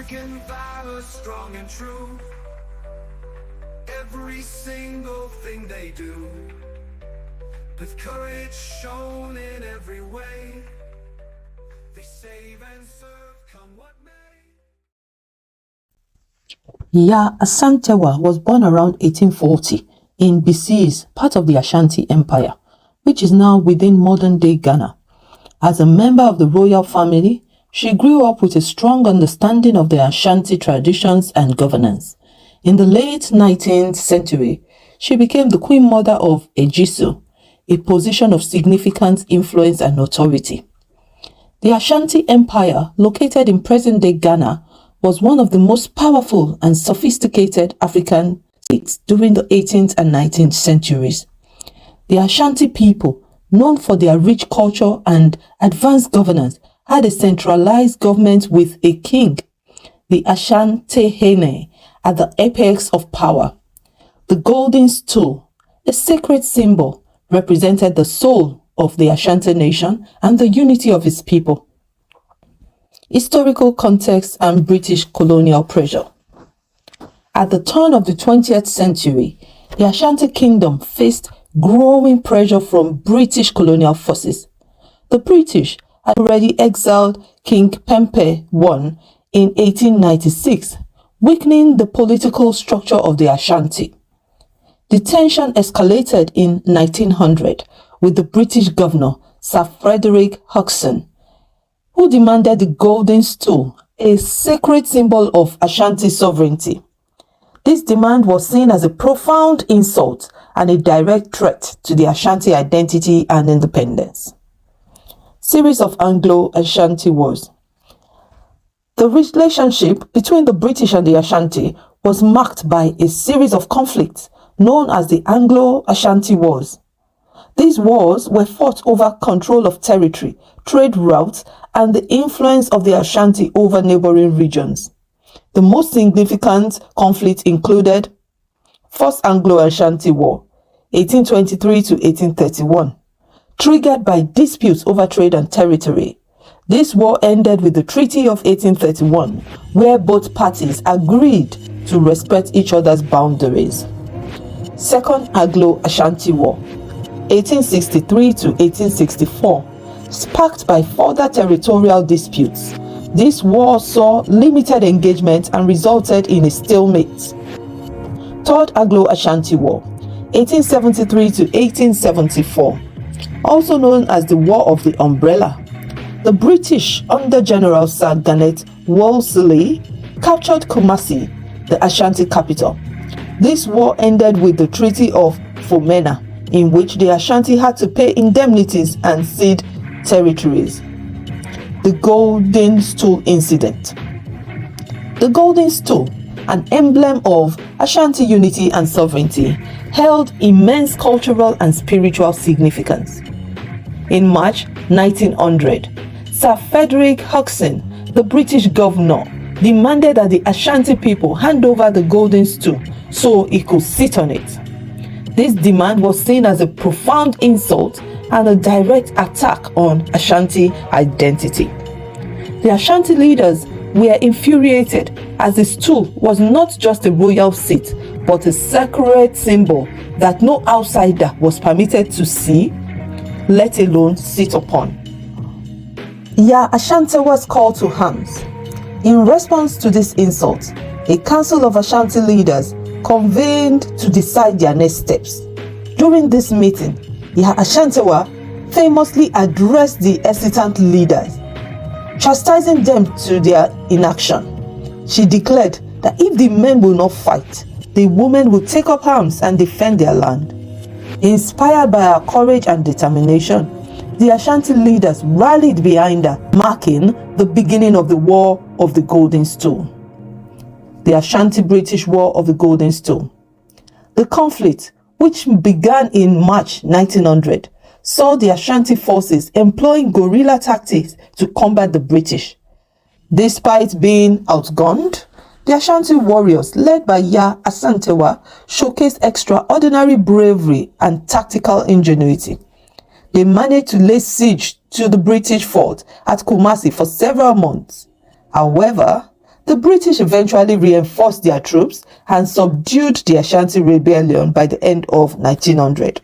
African valor, strong and true. Every single thing they do, with courage shown in every way. They save and serve, come what may. Yaa Asantewaa was born around 1840 in Bisis, part of the Ashanti Empire, which is now within modern-day Ghana. As a member of the royal family, she grew up with a strong understanding of the Ashanti traditions and governance. In the late 19th century, she became the Queen Mother of Ejisu, a position of significant influence and authority. The Ashanti Empire, located in present-day Ghana, was one of the most powerful and sophisticated African states during the 18th and 19th centuries. The Ashanti people, known for their rich culture and advanced governance, had a centralized government with a king, the Ashanti, at the apex of power. The golden stool, a sacred symbol, represented the soul of the Ashanti nation and the unity of its people. Historical context and British colonial pressure. At the turn of the 20th century, the Ashanti Kingdom faced growing pressure from British colonial forces. The British had already exiled King Pempe I in 1896, weakening the political structure of the Ashanti. The tension escalated in 1900 with the British governor, Sir Frederick Hodgson, who demanded the golden stool, a sacred symbol of Ashanti sovereignty. This demand was seen as a profound insult and a direct threat to the Ashanti identity and independence. Series of Anglo-Ashanti Wars. The relationship between the British and the Ashanti was marked by a series of conflicts known as the Anglo-Ashanti Wars. These wars were fought over control of territory, trade routes, and the influence of the Ashanti over neighboring regions. The most significant conflict included First Anglo-Ashanti War, 1823 to 1831, triggered by disputes over trade and territory. This war ended with the Treaty of 1831, where both parties agreed to respect each other's boundaries. Second Anglo-Ashanti War, 1863 to 1864, sparked by further territorial disputes. This war saw limited engagement and resulted in a stalemate. Third Anglo-Ashanti War, 1873 to 1874, also known as the War of the Umbrella. The British, under General Sir Garnet Wolseley, captured Kumasi, the Ashanti capital. This war ended with the Treaty of Fomena, in which the Ashanti had to pay indemnities and cede territories. The Golden Stool Incident. The Golden Stool, an emblem of Ashanti unity and sovereignty, held immense cultural and spiritual significance. In March 1900, Sir Frederick Hodgson, the British governor, demanded that the Ashanti people hand over the Golden Stool so he could sit on it. This demand was seen as a profound insult and a direct attack on Ashanti identity. The Ashanti leaders were infuriated as the stool was not just a royal seat, but a sacred symbol that no outsider was permitted to see, let alone sit upon. Yaa Asantewaa's call to arms. In response to this insult, a council of Ashanti leaders convened to decide their next steps. During this meeting, Yaa Asantewaa famously addressed the hesitant leaders, chastising them to their inaction. She declared that if the men will not fight, the women will take up arms and defend their land. Inspired by her courage and determination, the Ashanti leaders rallied behind her, marking the beginning of the War of the Golden Stool. The Ashanti-British War of the Golden Stool. The conflict, which began in March 1900, saw the Ashanti forces employing guerrilla tactics to combat the British. Despite being outgunned, the Ashanti warriors, led by Yaa Asantewaa, showcased extraordinary bravery and tactical ingenuity. They managed to lay siege to the British fort at Kumasi for several months. However, The British eventually reinforced their troops and subdued the Ashanti rebellion by the end of 1900.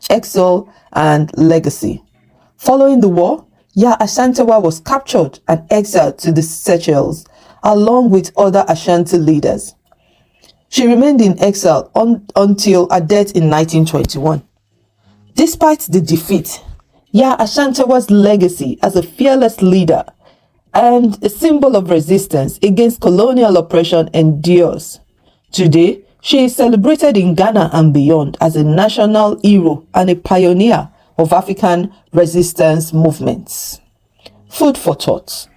Exile and legacy. Following the war, Yaa Asantewaa was captured and exiled to the Seychelles, along with other Ashanti leaders. She remained in exile until her death in 1921. Despite the defeat, Yaa Asantewaa's legacy as a fearless leader and a symbol of resistance against colonial oppression endures. Today, she is celebrated in Ghana and beyond as a national hero and a pioneer of African resistance movements. Food for thought.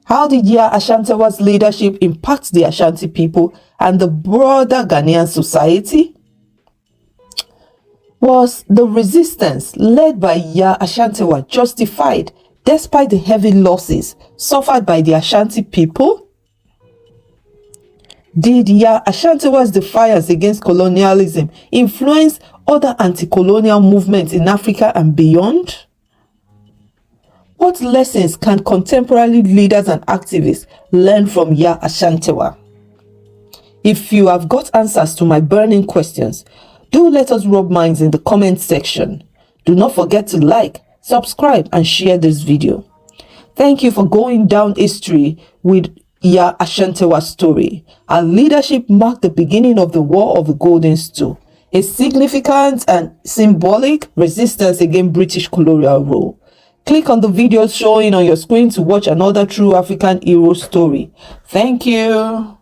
How did Yaa Asantewaa's leadership impact the Ashanti people and the broader Ghanaian society? Was the resistance led by Yaa Asantewaa justified despite the heavy losses suffered by the Ashanti people? Did Yaa Asantewaa's defiance against colonialism influence other anti-colonial movements in Africa and beyond? What lessons can contemporary leaders and activists learn from Yaa Asantewaa? If you have got answers to my burning questions, do let us rub minds in the comment section. Do not forget to like, subscribe and share this video. Thank you for going down history with Yaa Asantewaa's story. Her leadership marked the beginning of the War of the Golden Stool, a significant and symbolic resistance against British colonial rule. Click on the videos showing on your screen to watch another true African hero story. Thank you.